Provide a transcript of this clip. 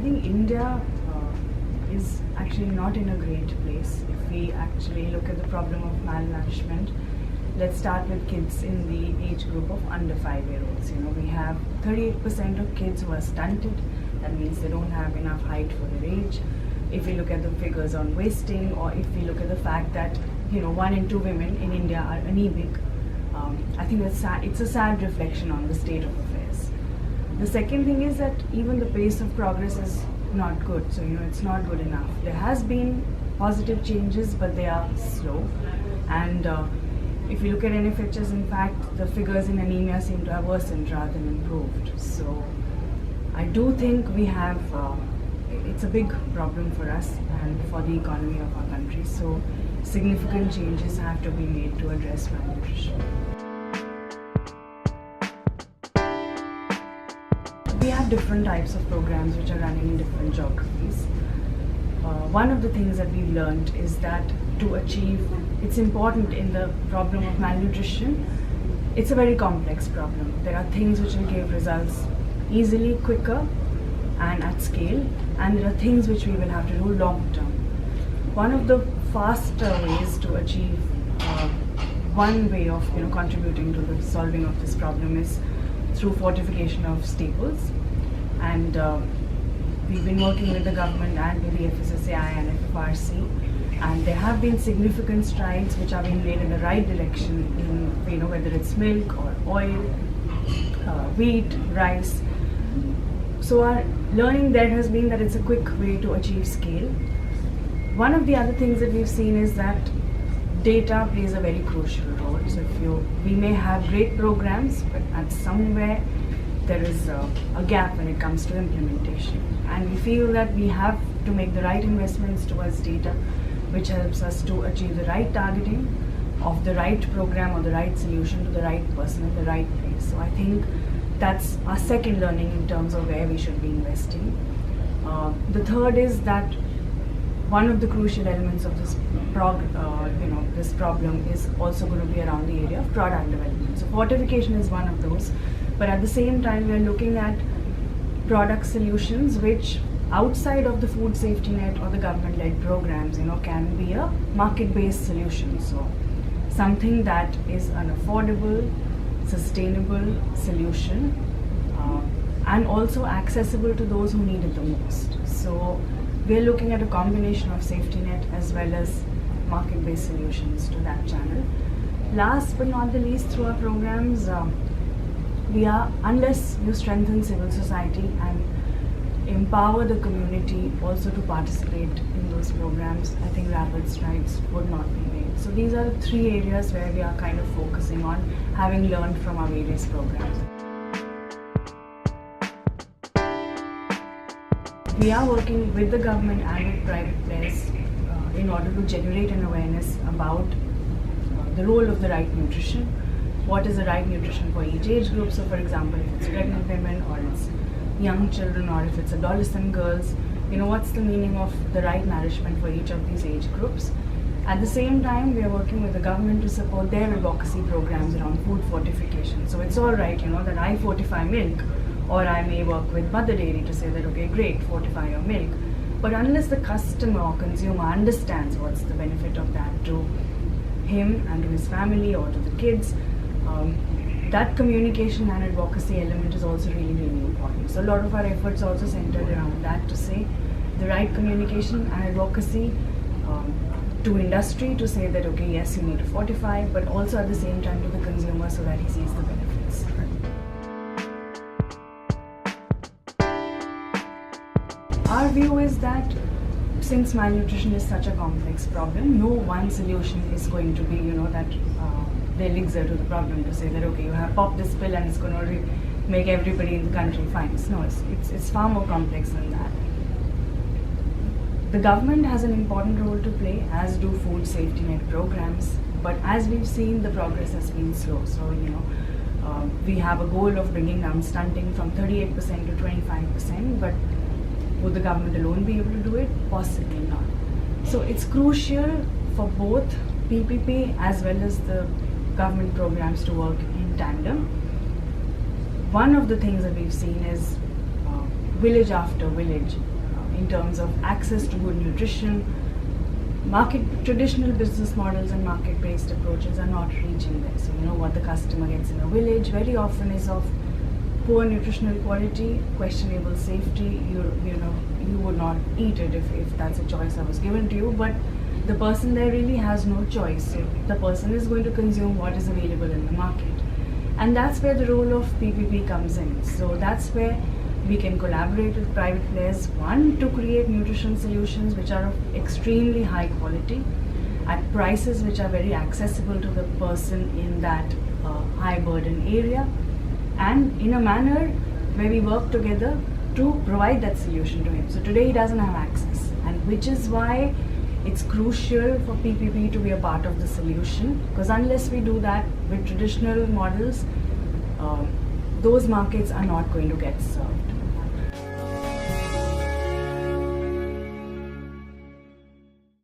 I think India is actually not in a great place. If we actually look at the problem of malnourishment, let's start with kids in the age group of under 5-year-olds. We have 38% of kids who are stunted. That means they don't have enough height for their age. If we look at the figures on wasting, or if we look at the fact that 1 in 2 women in India are anaemic, I think it's a sad reflection on the state of affairs. The second thing is that even the pace of progress is not good. So it's not good enough. There has been positive changes, but they are slow. And if you look at NFHS, in fact, the figures in anemia seem to have worsened rather than improved. So I do think we have, it's a big problem for us and for the economy of our country. So significant changes have to be made to address malnutrition. We have different types of programs which are running in different geographies. One of the things that we've learned is that to achieve, it's important in the problem of malnutrition, it's a very complex problem. There are things which will give results easily, quicker and at scale, and there are things which we will have to do long term. One of the faster ways to achieve one way of contributing to the solving of this problem is through fortification of staples, and we've been working with the government and with the FSSAI and FFRC, and there have been significant strides which are being made in the right direction in whether it's milk or oil, wheat, rice. So our learning there has been that it's a quick way to achieve scale. One of the other things that we've seen is that data plays a very crucial role. So we may have great programs, but at somewhere there is a gap when it comes to implementation. And we feel that we have to make the right investments towards data, which helps us to achieve the right targeting of the right program or the right solution to the right person at the right place. So I think that's our second learning in terms of where we should be investing. The third is that one of the crucial elements of this this problem is also going to be around the area of product development. So fortification is one of those, but at the same time we are looking at product solutions which outside of the food safety net or the government-led programs, can be a market-based solution. So something that is an affordable, sustainable solution and also accessible to those who need it the most. So we're looking at a combination of safety net as well as market-based solutions to that channel. Last but not the least, through our programs, unless you strengthen civil society and empower the community also to participate in those programs, I think rapid strides would not be made. So these are the 3 areas where we are kind of focusing on, having learned from our various programs. We are working with the government and with private players in order to generate an awareness about the role of the right nutrition. What is the right nutrition for each age group? So for example, if it's pregnant women or it's young children or if it's adolescent girls, what's the meaning of the right nourishment for each of these age groups? At the same time, we are working with the government to support their advocacy programs around food fortification. So it's all right, that I fortify milk, or I may work with Mother Dairy to say that, okay, great, fortify your milk. But unless the customer or consumer understands what's the benefit of that to him and to his family or to the kids, that communication and advocacy element is also really, really important. So a lot of our efforts also centered around that, to say the right communication and advocacy to industry to say that, okay, yes, you need to fortify, but also at the same time to the consumer so that he sees the benefits. Our view is that since malnutrition is such a complex problem, no one solution is going to be, the elixir to the problem to say that, okay, you have popped this pill and it's going to make everybody in the country fine. No, it's far more complex than that. The government has an important role to play, as do food safety net programs, but as we've seen, the progress has been slow. So, we have a goal of bringing down stunting from 38% to 25%, but would the government alone be able to do it? Possibly not. So it's crucial for both PPP as well as the government programs to work in tandem. One of the things that we've seen is village after village, in terms of access to good nutrition. Traditional business models and market-based approaches are not reaching there. So what the customer gets in a village very often is of poor nutritional quality, questionable safety. You would not eat it if that's a choice that was given to you, but the person there really has no choice. So the person is going to consume what is available in the market. And that's where the role of PPP comes in. So that's where we can collaborate with private players, one, to create nutrition solutions which are of extremely high quality at prices which are very accessible to the person in that high burden area, and in a manner where we work together to provide that solution to him. So today he doesn't have access, and which is why it's crucial for PPP to be a part of the solution, because unless we do that with traditional models, those markets are not going to get served.